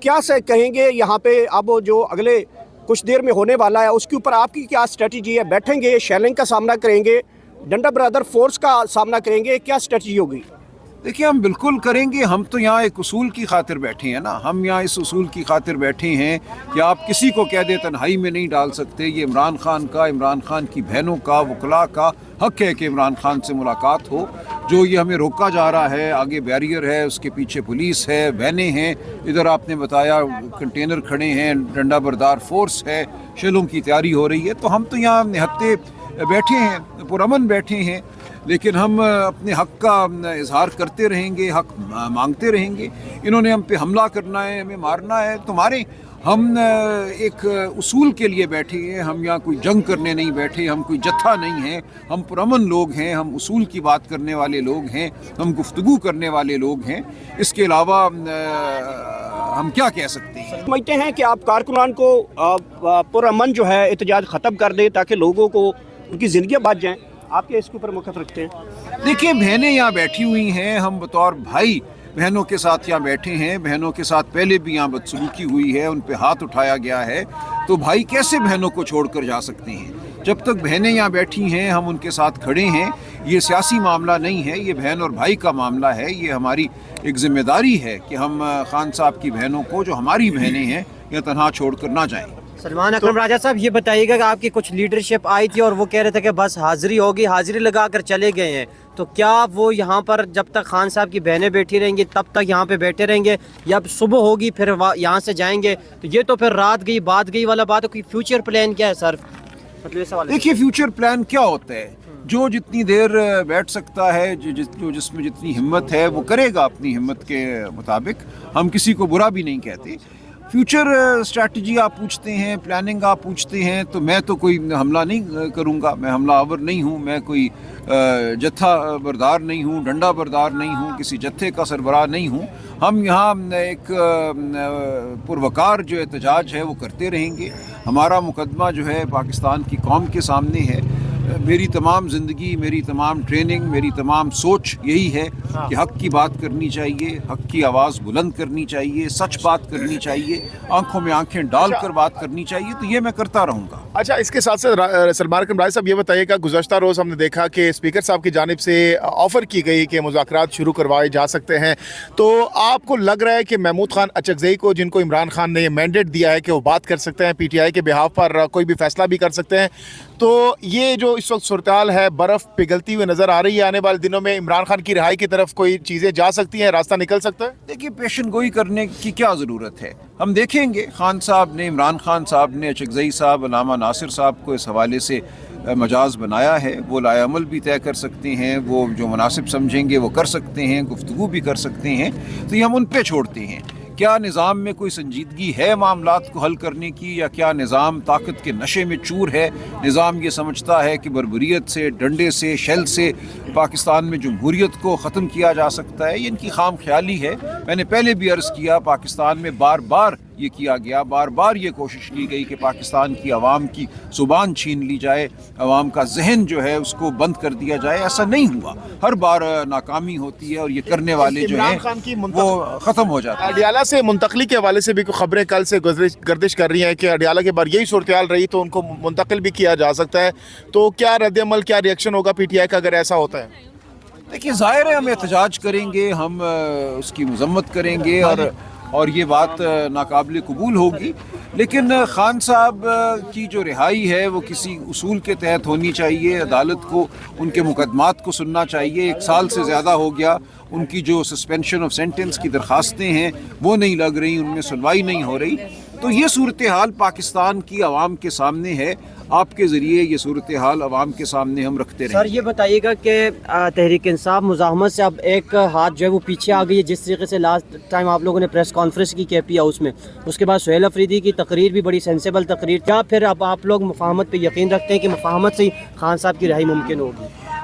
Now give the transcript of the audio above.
کیا سے کہیں گے یہاں پہ اب جو اگلے کچھ دیر میں ہونے والا ہے اس کے اوپر آپ کی کیا اسٹریٹجی ہے؟ بیٹھیں گے، شیلنگ کا سامنا کریں گے، ڈنڈا برادر فورس کا سامنا کریں گے، کیا اسٹریٹجی ہوگی؟ دیکھیے ہم بالکل کریں گے. ہم تو یہاں ایک اصول کی خاطر بیٹھے ہیں نا. ہم یہاں اس اصول کی خاطر بیٹھے ہیں کہ آپ کسی کو کہہ دے تنہائی میں نہیں ڈال سکتے. یہ عمران خان کا، عمران خان کی بہنوں کا، وکلاء کا حق ہے کہ عمران خان سے ملاقات ہو. جو یہ ہمیں روکا جا رہا ہے، آگے بیریئر ہے، اس کے پیچھے پولیس ہے، وینیں ہیں، ادھر آپ نے بتایا کنٹینر کھڑے ہیں، ڈنڈا بردار فورس ہے، شیلوں کی تیاری ہو رہی ہے. تو ہم تو یہاں نہتے بیٹھے ہیں، پرامن بیٹھے ہیں، لیکن ہم اپنے حق کا اظہار کرتے رہیں گے، حق مانگتے رہیں گے. انہوں نے ہم پہ حملہ کرنا ہے، ہمیں مارنا ہے، تمہارے ہم ایک اصول کے لیے بیٹھے ہیں. ہم یہاں کوئی جنگ کرنے نہیں بیٹھے، ہم کوئی جتھا نہیں ہیں، ہم پرامن لوگ ہیں، ہم اصول کی بات کرنے والے لوگ ہیں، ہم گفتگو کرنے والے لوگ ہیں. اس کے علاوہ ہم کیا کہہ سکتے ہیں؟ سمجھتے ہیں کہ آپ کارکنان کو پرامن جو ہے احتجاج ختم کر دیں تاکہ لوگوں کو ان کی زندگیاں بچ جائیں. آپ کے اس کے اوپر موقف رکھتے ہیں؟ دیکھیے بہنیں یہاں بیٹھی ہوئی ہیں، ہم بطور بھائی بہنوں کے ساتھ یہاں بیٹھے ہیں. بہنوں کے ساتھ پہلے بھی یہاں بدسلوکی ہوئی ہے، ان پہ ہاتھ اٹھایا گیا ہے. تو بھائی کیسے بہنوں کو چھوڑ کر جا سکتے ہیں؟ جب تک بہنیں یہاں بیٹھی ہیں ہم ان کے ساتھ کھڑے ہیں. یہ سیاسی معاملہ نہیں ہے، یہ بہن اور بھائی کا معاملہ ہے. یہ ہماری ایک ذمہ داری ہے کہ ہم خان صاحب کی بہنوں کو جو ہماری بہنیں ہیں یہ تنہا چھوڑ کر نہ جائیں. سلمان اکرم راجہ صاحب یہ بتائیے گا کہ آپ کی کچھ لیڈرشپ آئی تھی اور وہ کہہ رہے تھے کہ بس حاضری ہوگی، حاضری لگا کر چلے گئے ہیں. تو کیا وہ یہاں پر جب تک خان صاحب کی بہنیں بیٹھی رہیں گی تب تک یہاں پہ بیٹھے رہیں گے، یا صبح ہوگی پھر یہاں سے جائیں گے؟ تو یہ تو پھر رات گئی بات گئی والا بات ہے. کوئی فیوچر پلان کیا ہے سر؟ دیکھیے فیوچر پلان کیا ہوتا ہے؟ جو جتنی دیر بیٹھ سکتا ہے، جو جس میں جتنی ہمت ہے وہ کرے گا اپنی ہمت کے مطابق. ہم کسی کو برا بھی نہیں کہتے. فیوچر اسٹریٹجی آپ پوچھتے ہیں، پلاننگ آپ پوچھتے ہیں، تو میں تو کوئی حملہ نہیں کروں گا. میں حملہ آور نہیں ہوں، میں کوئی جتھا بردار نہیں ہوں، ڈنڈا بردار نہیں ہوں، کسی جتھے کا سربراہ نہیں ہوں. ہم یہاں ایک پروکار جو احتجاج ہے وہ کرتے رہیں گے. ہمارا مقدمہ جو ہے پاکستان کی قوم کے سامنے ہے. میری تمام زندگی، میری تمام ٹریننگ، میری تمام سوچ یہی ہے کہ حق کی بات کرنی چاہیے، حق کی آواز بلند کرنی چاہیے، سچ بات کرنی چاہیے، آنکھوں میں آنکھیں ڈال کر بات کرنی چاہیے. تو یہ میں کرتا رہوں گا. اچھا، اس کے ساتھ ساتھ سلمان اکرم راجہ صاحب یہ بتائیے کہ گزشتہ روز ہم نے دیکھا کہ اسپیکر صاحب کی جانب سے آفر کی گئی کہ مذاکرات شروع کروائے جا سکتے ہیں. تو آپ کو لگ رہا ہے کہ محمود خان اچکزئی کو، جن کو عمران خان نے یہ مینڈیٹ دیا ہے کہ وہ بات کر سکتے ہیں، پی ٹی آئی کے بہاف پر کوئی بھی فیصلہ بھی کر سکتے ہیں، تو یہ جو اس وقت صورتحال ہے برف پگھلتی ہوئی نظر آ رہی ہے، آنے والے دنوں میں عمران خان کی رہائی کی طرف کوئی چیزیں جا سکتی ہیں، راستہ نکل سکتا ہے؟ دیکھیے پیشن گوئی کرنے کی کیا ضرورت ہے؟ ہم دیکھیں گے. خان صاحب نے، عمران خان صاحب نے اچکزئی صاحب، علامہ ناصر صاحب کو اس حوالے سے مجاز بنایا ہے. وہ لائے عمل بھی طے کر سکتے ہیں، وہ جو مناسب سمجھیں گے وہ کر سکتے ہیں، گفتگو بھی کر سکتے ہیں. تو یہ ہم ان پہ چھوڑتے ہیں. کیا نظام میں کوئی سنجیدگی ہے معاملات کو حل کرنے کی، یا کیا نظام طاقت کے نشے میں چور ہے؟ نظام یہ سمجھتا ہے کہ بربریت سے، ڈنڈے سے، شیل سے پاکستان میں جمہوریت کو ختم کیا جا سکتا ہے. یہ ان کی خام خیالی ہے. میں نے پہلے بھی عرض کیا، پاکستان میں بار بار یہ کیا گیا، بار بار یہ کوشش کی گئی کہ پاکستان کی عوام کی زبان چھین لی جائے، عوام کا ذہن جو ہے اس کو بند کر دیا جائے. ایسا نہیں ہوا. ہر بار ناکامی ہوتی ہے اور یہ کرنے والے جو ہیں وہ ختم ہو جاتے ہیں. اڈیالہ سے منتقلی کے حوالے سے بھی خبریں کل سے گردش کر رہی ہیں کہ اڈیالہ کے بعد یہی صورتحال رہی تو ان کو منتقل بھی کیا جا سکتا ہے. تو کیا رد عمل، کیا ریئیکشن ہوگا پی ٹی آئی کا اگر ایسا ہوتا ہے؟ دیکھیے ظاہر ہے ہم احتجاج کریں گے، ہم اس کی مذمت کریں گے اور یہ بات ناقابل قبول ہوگی. لیکن خان صاحب کی جو رہائی ہے وہ کسی اصول کے تحت ہونی چاہیے. عدالت کو ان کے مقدمات کو سننا چاہیے. 1 سال سے زیادہ ہو گیا. ان کی جو سسپینشن آف سینٹنس کی درخواستیں ہیں وہ نہیں لگ رہی، ان میں سنوائی نہیں ہو رہی. تو یہ صورتحال پاکستان کی عوام کے سامنے ہے. آپ کے ذریعے یہ صورتحال عوام کے سامنے ہم رکھتے رہیں. سر یہ بتائیے گا کہ تحریک انصاف مزاحمت سے اب ایک ہاتھ جو ہے وہ پیچھے آ گئی ہے. جس طریقے سے لاسٹ ٹائم آپ لوگوں نے پریس کانفرنس کی کے پی ہاؤس میں، اس کے بعد سہیل افریدی کی تقریر بھی بڑی سینسیبل تقریر. کیا پھر اب آپ لوگ مفاہمت پہ یقین رکھتے ہیں کہ مفاہمت سے ہی خان صاحب کی رہائی ممکن ہوگی؟